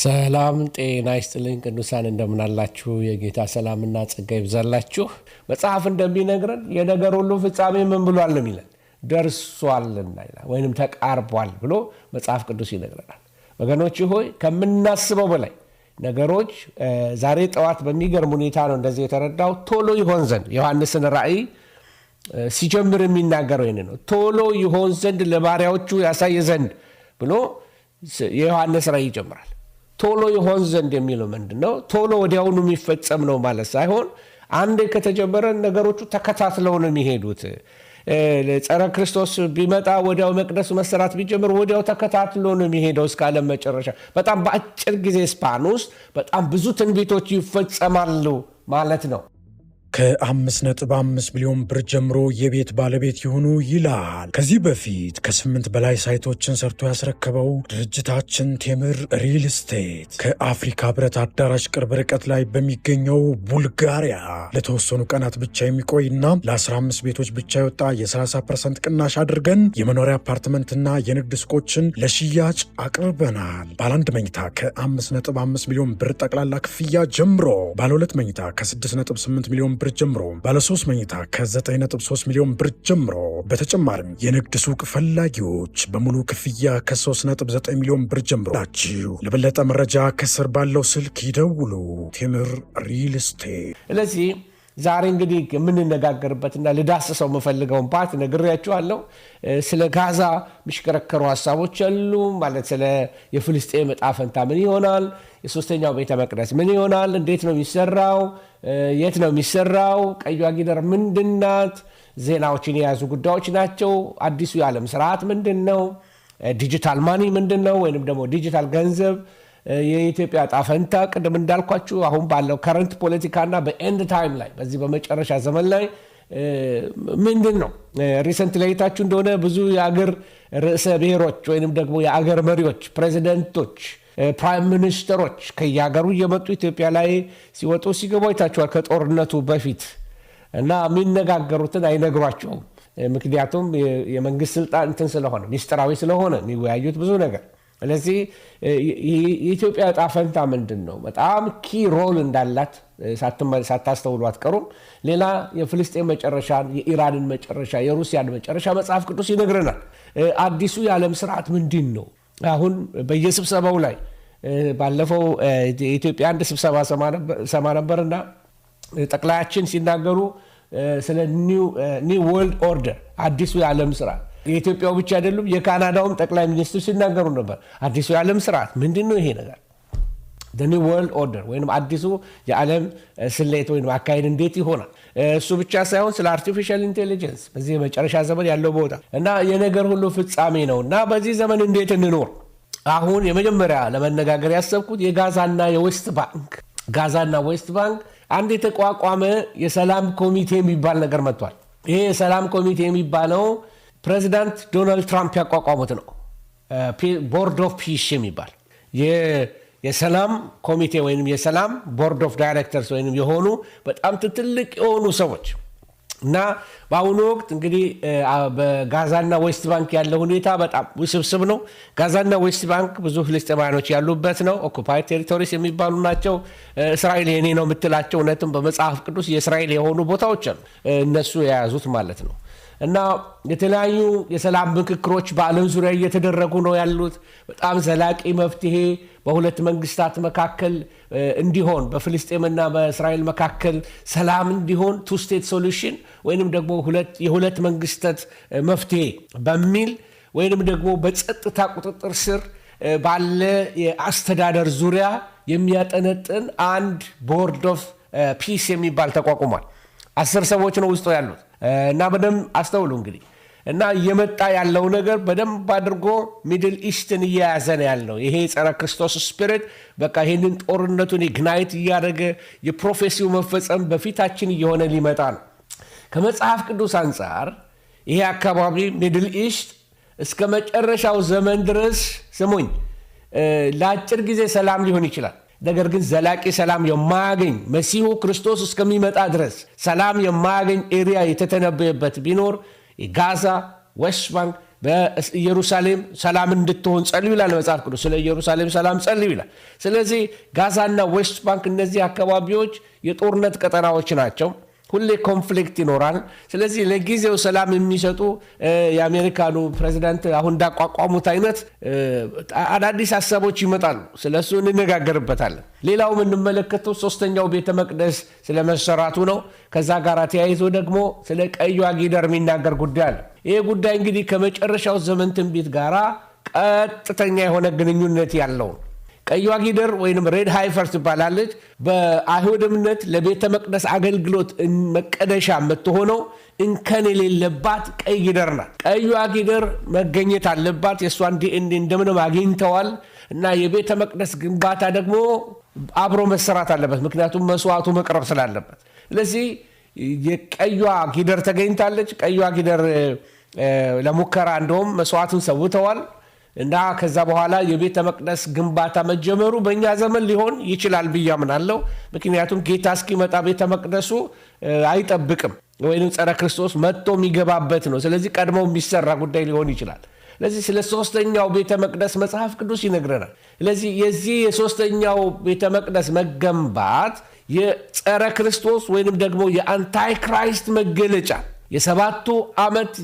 ሰላም ጤና ይስጥልኝ ቅዱሳን እንደምን አላችሁ? የጌታ ሰላምና ጸጋ ይብዛላችሁ። መጽሐፍ እንደሚነግረን የነገር ሁሉ ፍጻሜ ምን ብሏል ነው የሚለን? ደርሷልና ይላል፣ ወይንም ተቃርቧል ብሎ መጽሐፍ ቅዱስ ይነግረናል። ወገኖች ሆይ ከምናስበው በላይ ነገሮች ዛሬ ጠዋት በሚገርም ሁኔታ ነው እንደዚህ የተረዳው። ቶሎ ይሆን ዘንድ ዮሐንስን ራእይ ሲጀምር የሚናገረው ይህን ነው። ቶሎ ይሆን ዘንድ ለባሪያዎቹ ያሳይ ዘንድ ብሎ የዮሐንስ ራእይ ይጀምራል። ቶሎ ይሆን ዘንድ የሚለው ምንድን ነው? ቶሎ ወዲያውኑ የሚፈጸም ነው ማለት ሳይሆን አንዴ ከተጀመረ ነገሮቹ ተከታትለው ነው የሚሄዱት። ጸረ ክርስቶስ ቢመጣ ወዲያው መቅደሱ መሰራት ቢጀምር ወዲያው ተከታትሎ ነው የሚሄደው እስከ ዓለም መጨረሻ። በጣም በአጭር ጊዜ ስፓን ውስጥ በጣም ብዙ ትንቢቶች ይፈጸማሉ ማለት ነው። ከ5.5 ሚሊዮን ብር ጀምሮ የቤት ባለቤት ይሁኑ ይላል። ከዚህ በፊት ከ8 በላይ ሳይቶችን ሰርቶ ያስረከበው ድርጅታችን ቴምር ሪል ስቴት ከአፍሪካ ህብረት አዳራሽ ቅርብ ርቀት ላይ በሚገኘው ቡልጋሪያ ለተወሰኑ ቀናት ብቻ የሚቆይና ለ15 ቤቶች ብቻ የወጣ የ30% ቅናሽ አድርገን የመኖሪያ አፓርትመንትና የንግድ ሱቆችን ለሽያጭ አቅርበናል። ባለ 1 መኝታ ከ5.5 ሚሊዮን ብር ጠቅላላ ክፍያ ጀምሮ፣ ባለ 2 መኝታ ከ6.8 ሚሊዮን ብር ጀምሮ፣ ባለ 3 መኝታ ከ9.3 ሚሊዮን ብር ጀምሮ። በተጨማሪም የንግድ ሱቅ ፈላጊዎች በሙሉ ክፍያ ከ3.9 ሚሊዮን ብር ጀምሮ ናችሁ። ለበለጠ መረጃ ከስር ባለው ስልክ ይደውሉ። ቴምር ሪል ስቴት። ስለዚህ ዛሬ እንግዲህ የምንነጋገርበትና ልዳስሰው የምፈልገውን ፓርት ነግሬያችኋለሁ። ስለ ጋዛ የሚሽከረከሩ ሀሳቦች አሉ። ማለት ስለ የፍልስጤም ዕጣ ፈንታ ምን ይሆናል፣ የሶስተኛው ቤተ መቅደስ ምን ይሆናል፣ እንዴት ነው የሚሰራው፣ የት ነው የሚሰራው፣ ቀይዋ ጊደር ምንድናት፣ ዜናዎችን የያዙ ጉዳዮች ናቸው። አዲሱ የዓለም ስርዓት ምንድን ነው፣ ዲጂታል ማኒ ምንድን ነው፣ ወይንም ደግሞ ዲጂታል ገንዘብ፣ የኢትዮጵያ ዕጣ ፈንታ ቅድም እንዳልኳችሁ አሁን ባለው ከረንት ፖለቲካና በኤንድ ታይም ላይ በዚህ በመጨረሻ ዘመን ላይ ምንድን ነው። ሪሰንት ለይታችሁ እንደሆነ ብዙ የአገር ርዕሰ ብሔሮች ወይንም ደግሞ የአገር መሪዎች፣ ፕሬዚደንቶች፣ ፕራይም ሚኒስተሮች ከየሀገሩ እየመጡ ኢትዮጵያ ላይ ሲወጡ ሲገቡ አይታችኋል። ከጦርነቱ በፊት እና የሚነጋገሩትን አይነግሯቸውም። ምክንያቱም የመንግስት ስልጣን እንትን ስለሆነ ሚስጥራዊ ስለሆነ የሚወያዩት ብዙ ነገር። ስለዚህ የኢትዮጵያ ዕጣ ፈንታ ምንድን ነው? በጣም ኪ ሮል እንዳላት ሳታስተውሉ አትቀሩም። ሌላ የፍልስጤም መጨረሻን፣ የኢራንን መጨረሻ፣ የሩሲያን መጨረሻ መጽሐፍ ቅዱስ ይነግረናል። አዲሱ የዓለም ስርዓት ምንድን ነው? አሁን በየስብሰባው ላይ ባለፈው የኢትዮጵያ አንድ ስብሰባ ሰማ ነበርና ጠቅላያችን ሲናገሩ ስለ ኒው ወርልድ ኦርደር አዲሱ የዓለም ስርዓት የኢትዮጵያው ብቻ አይደሉም፣ የካናዳውም ጠቅላይ ሚኒስትር ሲናገሩ ነበር። አዲሱ የዓለም ስርዓት ምንድን ነው? ይሄ ነገር ኒው ወርልድ ኦርደር ወይም አዲሱ የዓለም ስሌት ወይም አካሄድ እንዴት ይሆናል? እሱ ብቻ ሳይሆን ስለ አርቲፊሻል ኢንቴሊጀንስ በዚህ የመጨረሻ ዘመን ያለው ቦታ እና የነገር ሁሉ ፍጻሜ ነው እና በዚህ ዘመን እንዴት እንኖር። አሁን የመጀመሪያ ለመነጋገር ያሰብኩት የጋዛና የዌስት ባንክ ጋዛና ዌስት ባንክ አንድ የተቋቋመ የሰላም ኮሚቴ የሚባል ነገር መጥቷል። ይሄ የሰላም ኮሚቴ የሚባለው ፕሬዚዳንት ዶናልድ ትራምፕ ያቋቋሙት ነው። ቦርድ ኦፍ ፒስ የሚባል የሰላም ኮሚቴ ወይም የሰላም ቦርድ ኦፍ ዳይሬክተርስ ወይም የሆኑ በጣም ትልቅ የሆኑ ሰዎች እና በአሁኑ ወቅት እንግዲህ በጋዛና ዌስት ባንክ ያለው ሁኔታ በጣም ውስብስብ ነው። ጋዛና ዌስት ባንክ ብዙ ፍልስጤማውያኖች ያሉበት ነው። ኦኩፓይድ ቴሪቶሪስ የሚባሉ ናቸው። እስራኤል የኔ ነው የምትላቸው እውነትም በመጽሐፍ ቅዱስ የእስራኤል የሆኑ ቦታዎች አሉ፣ እነሱ የያዙት ማለት ነው። እና የተለያዩ የሰላም ምክክሮች በዓለም ዙሪያ እየተደረጉ ነው ያሉት። በጣም ዘላቂ መፍትሄ በሁለት መንግስታት መካከል እንዲሆን፣ በፍልስጤምና በእስራኤል መካከል ሰላም እንዲሆን ቱ ስቴት ሶሉሽን ወይንም ደግሞ የሁለት መንግስታት መፍትሄ በሚል ወይንም ደግሞ በጸጥታ ቁጥጥር ስር ባለ የአስተዳደር ዙሪያ የሚያጠነጥን አንድ ቦርድ ኦፍ ፒስ የሚባል ተቋቁሟል። 10 ሰዎች ነው ውስጡ ያሉት እና በደንብ አስተውሉ እንግዲህ እና እየመጣ ያለው ነገር በደንብ አድርጎ ሚድል ኢስትን እየያዘ ነው ያለው። ይሄ ጸረ ክርስቶስ ስፒሪት በቃ ይህንን ጦርነቱን ኢግናይት እያደረገ የፕሮፌሲው መፈጸም በፊታችን እየሆነ ሊመጣ ነው። ከመጽሐፍ ቅዱስ አንጻር ይሄ አካባቢ ሚድል ኢስት እስከ መጨረሻው ዘመን ድረስ ስሙኝ፣ ለአጭር ጊዜ ሰላም ሊሆን ይችላል። ነገር ግን ዘላቂ ሰላም የማያገኝ መሲሁ ክርስቶስ እስከሚመጣ ድረስ ሰላም የማያገኝ ኤሪያ የተተነበየበት ቢኖር የጋዛ ዌስት ባንክ በኢየሩሳሌም ሰላም እንድትሆን ጸልዩ ይላል መጽሐፍ ቅዱስ። ስለ ኢየሩሳሌም ሰላም ጸልዩ ይላል። ስለዚህ ጋዛና ዌስት ባንክ እነዚህ አካባቢዎች የጦርነት ቀጠናዎች ናቸው። ሁሌ ኮንፍሊክት ይኖራል። ስለዚህ ለጊዜው ሰላም የሚሰጡ የአሜሪካኑ ፕሬዚዳንት አሁን እንዳቋቋሙት አይነት አዳዲስ ሀሳቦች ይመጣሉ። ስለሱ እንነጋገርበታለን። ሌላው የምንመለከተው ሶስተኛው ቤተ መቅደስ ስለመሰራቱ ነው። ከዛ ጋር ተያይዞ ደግሞ ስለ ቀዩዋ ጊደር የሚናገር ጉዳይ አለ። ይሄ ጉዳይ እንግዲህ ከመጨረሻው ዘመን ትንቢት ጋር ቀጥተኛ የሆነ ግንኙነት ያለው ቀዩዋ ጊደር ወይንም ሬድ ሃይፈር ትባላለች። በአይሁድ እምነት ለቤተ መቅደስ አገልግሎት መቀደሻ የምትሆነው እንከን የሌለባት ቀይ ጊደር ናት። ቀዩዋ ጊደር መገኘት አለባት። የእሷን ዲኤንኤ እንደምንም አግኝተዋል እና የቤተ መቅደስ ግንባታ ደግሞ አብሮ መሰራት አለበት፣ ምክንያቱም መስዋዕቱ መቅረብ ስላለበት። ስለዚህ የቀዩዋ ጊደር ተገኝታለች። ቀዩዋ ጊደር ለሙከራ እንደውም መስዋዕቱን ሰውተዋል እና ከዛ በኋላ የቤተ መቅደስ ግንባታ መጀመሩ በእኛ ዘመን ሊሆን ይችላል ብዬ አምናለሁ። ምክንያቱም ጌታ እስኪመጣ ቤተ መቅደሱ አይጠብቅም፣ ወይም ጸረ ክርስቶስ መጥቶ የሚገባበት ነው። ስለዚህ ቀድሞ የሚሰራ ጉዳይ ሊሆን ይችላል። ስለዚህ ስለ ሶስተኛው ቤተ መቅደስ መጽሐፍ ቅዱስ ይነግረናል። ስለዚህ የዚህ የሶስተኛው ቤተ መቅደስ መገንባት የጸረ ክርስቶስ ወይንም ደግሞ የአንታይ ክራይስት መገለጫ የሰባቱ ዓመት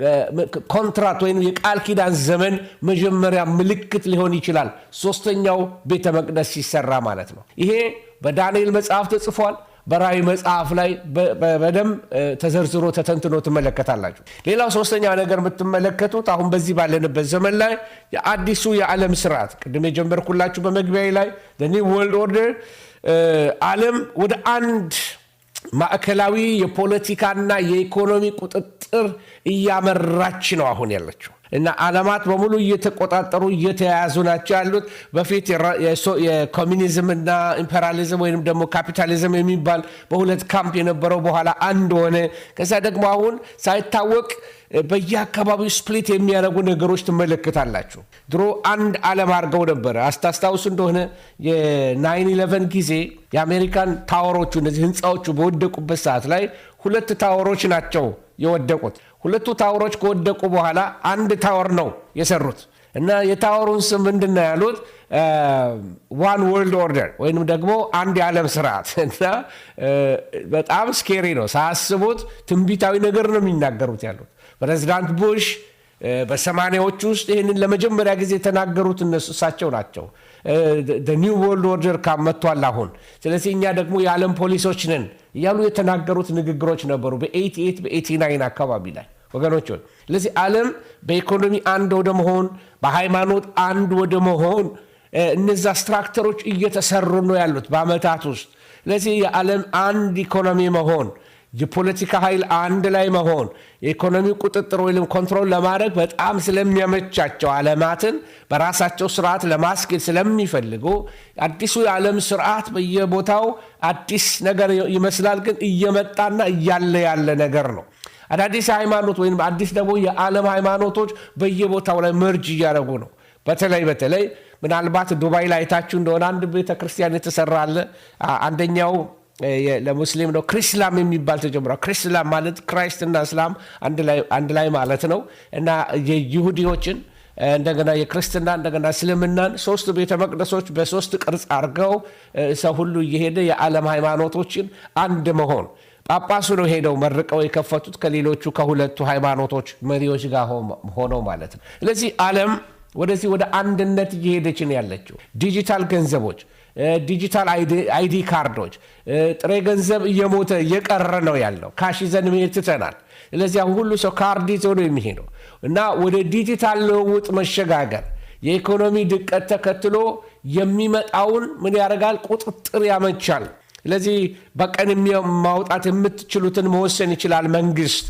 የኮንትራት ወይም የቃል ኪዳን ዘመን መጀመሪያ ምልክት ሊሆን ይችላል። ሶስተኛው ቤተ መቅደስ ሲሰራ ማለት ነው። ይሄ በዳንኤል መጽሐፍ ተጽፏል። በራእይ መጽሐፍ ላይ በደንብ ተዘርዝሮ ተተንትኖ ትመለከታላችሁ። ሌላው ሶስተኛ ነገር የምትመለከቱት አሁን በዚህ ባለንበት ዘመን ላይ የአዲሱ የዓለም ስርዓት ቅድም የጀመርኩላችሁ በመግቢያ ላይ ኒው ወርልድ ኦርደር ዓለም ወደ አንድ ማዕከላዊ የፖለቲካና የኢኮኖሚ ቁጥጥር እያመራች ነው አሁን ያለችው እና ዓለማት በሙሉ እየተቆጣጠሩ እየተያያዙ ናቸው ያሉት። በፊት የኮሚኒዝም እና ኢምፔሪያሊዝም ወይም ደግሞ ካፒታሊዝም የሚባል በሁለት ካምፕ የነበረው በኋላ አንድ ሆነ። ከዛ ደግሞ አሁን ሳይታወቅ በየአካባቢው ስፕሊት የሚያደርጉ ነገሮች ትመለከታላችሁ። ድሮ አንድ ዓለም አድርገው ነበረ። አስታውሱ እንደሆነ የ9/11 ጊዜ የአሜሪካን ታወሮቹ እነዚህ ህንፃዎቹ በወደቁበት ሰዓት ላይ 2 ታወሮች ናቸው የወደቁት። 2 ታወሮች ከወደቁ በኋላ አንድ ታወር ነው የሰሩት እና የታወሩን ስም ምንድን ነው ያሉት? ዋን ወርልድ ኦርደር ወይም ደግሞ አንድ የዓለም ስርዓት። እና በጣም ስኬሪ ነው። ሳያስቡት ትንቢታዊ ነገር ነው የሚናገሩት ያሉት። ፕሬዚዳንት ቡሽ በ80ዎቹ ውስጥ ይህንን ለመጀመሪያ ጊዜ የተናገሩት እሳቸው ናቸው። ኒው ወርልድ ኦርደር መጥቷል አሁን። ስለዚህ እኛ ደግሞ የዓለም ፖሊሶች ነን እያሉ የተናገሩት ንግግሮች ነበሩ በ88 በ89 አካባቢ ላይ ወገኖች። ስለዚህ ዓለም በኢኮኖሚ አንድ ወደ መሆን፣ በሃይማኖት አንድ ወደ መሆን እነዛ ስትራክቸሮች እየተሰሩ ነው ያሉት በአመታት ውስጥ። ስለዚህ የዓለም አንድ ኢኮኖሚ መሆን፣ የፖለቲካ ኃይል አንድ ላይ መሆን፣ የኢኮኖሚ ቁጥጥር ወይም ኮንትሮል ለማድረግ በጣም ስለሚያመቻቸው ዓለማትን በራሳቸው ስርዓት ለማስኬድ ስለሚፈልጉ አዲሱ የዓለም ስርዓት በየቦታው አዲስ ነገር ይመስላል፣ ግን እየመጣና እያለ ያለ ነገር ነው። አዳዲስ ሃይማኖት ወይም አዲስ ደግሞ የዓለም ሃይማኖቶች በየቦታው ላይ መርጅ እያደረጉ ነው። በተለይ ምናልባት ዱባይ ላይ አይታችሁ እንደሆነ አንድ ቤተክርስቲያን የተሰራ አለ። አንደኛው ለሙስሊም ነው። ክሪስላም የሚባል ተጀምሯል። ክሪስላም ማለት ክራይስት እና እስላም አንድ ላይ ማለት ነው እና የይሁዲዎችን እንደገና የክርስትና እንደገና እስልምናን 3 ቤተ መቅደሶች በ3 ቅርጽ አድርገው ሰው ሁሉ እየሄደ የዓለም ሃይማኖቶችን አንድ መሆን ጳጳሱ ነው ሄደው መርቀው የከፈቱት ከሌሎቹ ከሁለቱ ሃይማኖቶች መሪዎች ጋር ሆነው ማለት ነው። ስለዚህ ዓለም ወደዚህ ወደ አንድነት እየሄደች ነው ያለችው። ዲጂታል ገንዘቦች፣ ዲጂታል አይዲ ካርዶች፣ ጥሬ ገንዘብ እየሞተ እየቀረ ነው ያለው። ካሽ ይዘን መሄድ ትተናል። ስለዚህ አሁን ሁሉ ሰው ካርድ ይዞ ነው የሚሄደው እና ወደ ዲጂታል ልውውጥ መሸጋገር የኢኮኖሚ ድቀት ተከትሎ የሚመጣውን ምን ያደርጋል? ቁጥጥር ያመቻል። ስለዚህ በቀን ማውጣት የምትችሉትን መወሰን ይችላል መንግስት።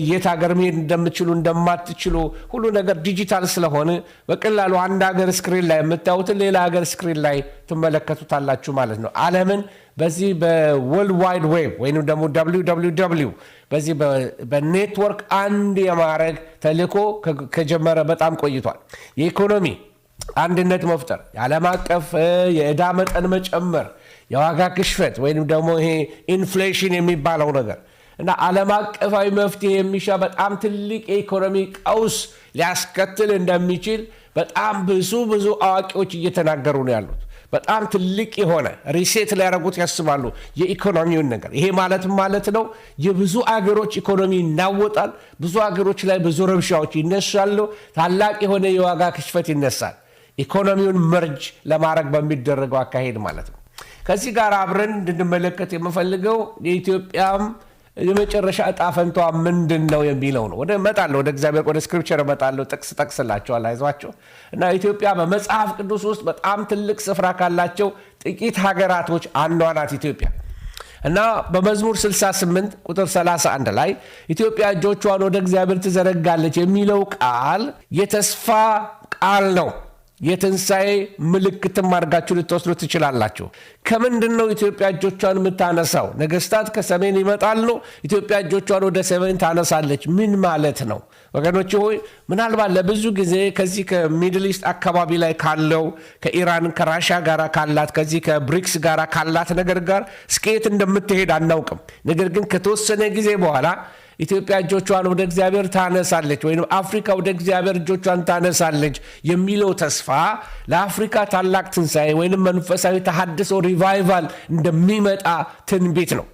የት ሀገር መሄድ እንደምትችሉ እንደማትችሉ ሁሉ ነገር ዲጂታል ስለሆነ በቀላሉ አንድ ሀገር ስክሪን ላይ የምታዩትን ሌላ ሀገር ስክሪን ላይ ትመለከቱታላችሁ ማለት ነው። ዓለምን በዚህ በወርልድ ዋይድ ዌብ ወይም ደግሞ www በዚህ በኔትወርክ አንድ የማድረግ ተልእኮ ከጀመረ በጣም ቆይቷል። የኢኮኖሚ አንድነት መፍጠር፣ የዓለም አቀፍ የዕዳ መጠን መጨመር፣ የዋጋ ግሽበት ወይም ደግሞ ይሄ ኢንፍሌሽን የሚባለው ነገር እና ዓለም አቀፋዊ መፍትሄ የሚሻ በጣም ትልቅ የኢኮኖሚ ቀውስ ሊያስከትል እንደሚችል በጣም ብዙ አዋቂዎች እየተናገሩ ነው ያሉት። በጣም ትልቅ የሆነ ሪሴት ሊያደርጉት ያስባሉ የኢኮኖሚውን ነገር። ይሄ ማለት ነው የብዙ አገሮች ኢኮኖሚ ይናወጣል። ብዙ አገሮች ላይ ብዙ ረብሻዎች ይነሳሉ። ታላቅ የሆነ የዋጋ ክሽፈት ይነሳል። ኢኮኖሚውን መርጅ ለማድረግ በሚደረገው አካሄድ ማለት ነው። ከዚህ ጋር አብረን እንድንመለከት የምፈልገው የኢትዮጵያም የመጨረሻ ዕጣ ፈንታ ምንድን ነው የሚለው ነው። ወደ እግዚአብሔር ወደ ስክሪፕቸር እመጣለሁ። ጥቅስ ጠቅስላቸዋል፣ አይዟቸው። እና ኢትዮጵያ በመጽሐፍ ቅዱስ ውስጥ በጣም ትልቅ ስፍራ ካላቸው ጥቂት ሀገራቶች አንዷ ናት ኢትዮጵያ። እና በመዝሙር 68 ቁጥር 31 ላይ ኢትዮጵያ እጆቿን ወደ እግዚአብሔር ትዘረጋለች የሚለው ቃል የተስፋ ቃል ነው። የትንሣኤ ምልክትም አድርጋችሁ ልትወስዱ ትችላላችሁ። ከምንድን ነው ኢትዮጵያ እጆቿን የምታነሳው? ነገስታት ከሰሜን ይመጣሉ፣ ኢትዮጵያ እጆቿን ወደ ሰሜን ታነሳለች። ምን ማለት ነው ወገኖች ሆይ? ምናልባት ለብዙ ጊዜ ከዚህ ከሚድል ኢስት አካባቢ ላይ ካለው ከኢራን ከራሻ ጋር ካላት ከዚህ ከብሪክስ ጋር ካላት ነገር ጋር እስከየት እንደምትሄድ አናውቅም። ነገር ግን ከተወሰነ ጊዜ በኋላ ኢትዮጵያ እጆቿን ወደ እግዚአብሔር ታነሳለች ወይም አፍሪካ ወደ እግዚአብሔር እጆቿን ታነሳለች የሚለው ተስፋ ለአፍሪካ ታላቅ ትንሣኤ ወይም መንፈሳዊ ተሐድሶ ሪቫይቫል እንደሚመጣ ትንቢት ነው።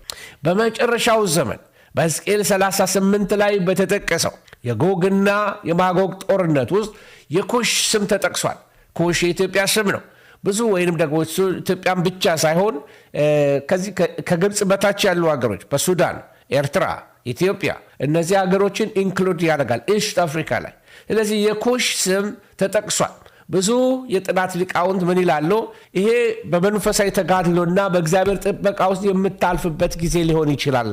በመጨረሻው ዘመን በሕዝቅኤል 38 ላይ በተጠቀሰው የጎግና የማጎግ ጦርነት ውስጥ የኩሽ ስም ተጠቅሷል። ኩሽ የኢትዮጵያ ስም ነው። ብዙ ወይንም ደግሞ ኢትዮጵያን ብቻ ሳይሆን ከዚህ ከግብፅ በታች ያሉ ሀገሮች በሱዳን፣ ኤርትራ፣ ኢትዮጵያ እነዚህ ሀገሮችን ኢንክሉድ ያደርጋል ኢስት አፍሪካ ላይ። ስለዚህ የኩሽ ስም ተጠቅሷል። ብዙ የጥናት ሊቃውንት ምን ይላሉ? ይሄ በመንፈሳዊ ተጋድሎና በእግዚአብሔር ጥበቃ ውስጥ የምታልፍበት ጊዜ ሊሆን ይችላል።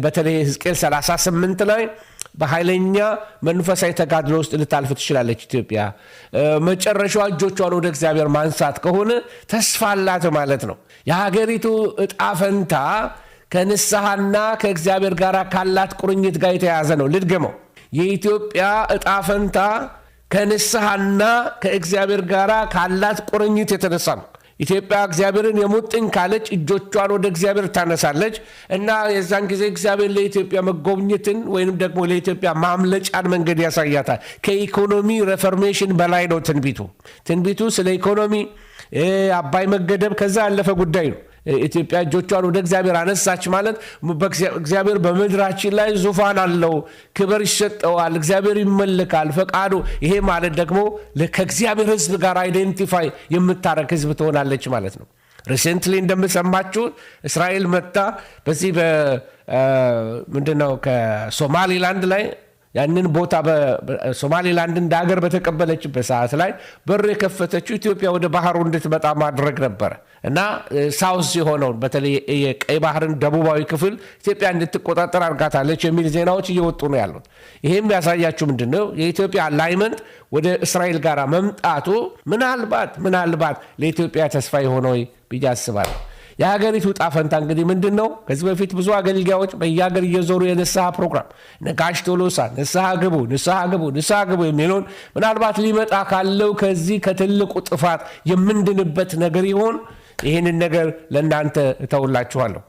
በተለይ ሕዝቅኤል 38 ላይ በኃይለኛ መንፈሳዊ ተጋድሎ ውስጥ ልታልፍ ትችላለች ኢትዮጵያ። መጨረሻዋ እጆቿን ወደ እግዚአብሔር ማንሳት ከሆነ ተስፋ አላት ማለት ነው። የሀገሪቱ ዕጣ ፈንታ ከንስሐና ከእግዚአብሔር ጋር ካላት ቁርኝት ጋር የተያዘ ነው። ልድገመው። የኢትዮጵያ ዕጣ ፈንታ ከንስሐና ከእግዚአብሔር ጋር ካላት ቁርኝት የተነሳ ነው። ኢትዮጵያ እግዚአብሔርን የሙጥኝ ካለች እጆቿን ወደ እግዚአብሔር ታነሳለች እና የዛን ጊዜ እግዚአብሔር ለኢትዮጵያ መጎብኘትን ወይም ደግሞ ለኢትዮጵያ ማምለጫን መንገድ ያሳያታል። ከኢኮኖሚ ሬፎርሜሽን በላይ ነው ትንቢቱ ስለ ኢኮኖሚ አባይ መገደብ ከዛ ያለፈ ጉዳይ ነው። ኢትዮጵያ እጆቿን ወደ እግዚአብሔር አነሳች ማለት እግዚአብሔር በምድራችን ላይ ዙፋን አለው፣ ክብር ይሰጠዋል፣ እግዚአብሔር ይመልካል፣ ፈቃዱ። ይሄ ማለት ደግሞ ከእግዚአብሔር ሕዝብ ጋር አይዴንቲፋይ የምታረግ ሕዝብ ትሆናለች ማለት ነው። ሪሴንትሊ እንደምሰማችሁ እስራኤል መጣ በዚህ ምንድነው ከሶማሊላንድ ላይ ያንን ቦታ በሶማሊላንድ እንደ ሀገር በተቀበለችበት ሰዓት ላይ በር የከፈተችው ኢትዮጵያ ወደ ባህሩ እንድትመጣ ማድረግ ነበረ እና ሳውስ የሆነው በተለይ የቀይ ባህርን ደቡባዊ ክፍል ኢትዮጵያ እንድትቆጣጠር አድርጋታለች የሚል ዜናዎች እየወጡ ነው ያሉት። ይሄም ያሳያችሁ ምንድነው የኢትዮጵያ አላይመንት ወደ እስራኤል ጋር መምጣቱ ምናልባት ለኢትዮጵያ ተስፋ የሆነው ብዬ አስባለሁ። የሀገሪቱ ዕጣ ፈንታ እንግዲህ ምንድን ነው? ከዚህ በፊት ብዙ አገልጋዮች በየሀገር እየዞሩ የንስሐ ፕሮግራም ነጋሽ ቶሎሳ ንስሐ ግቡ የሚለውን ምናልባት ሊመጣ ካለው ከዚህ ከትልቁ ጥፋት የምንድንበት ነገር ይሆን? ይህንን ነገር ለእናንተ እተውላችኋለሁ።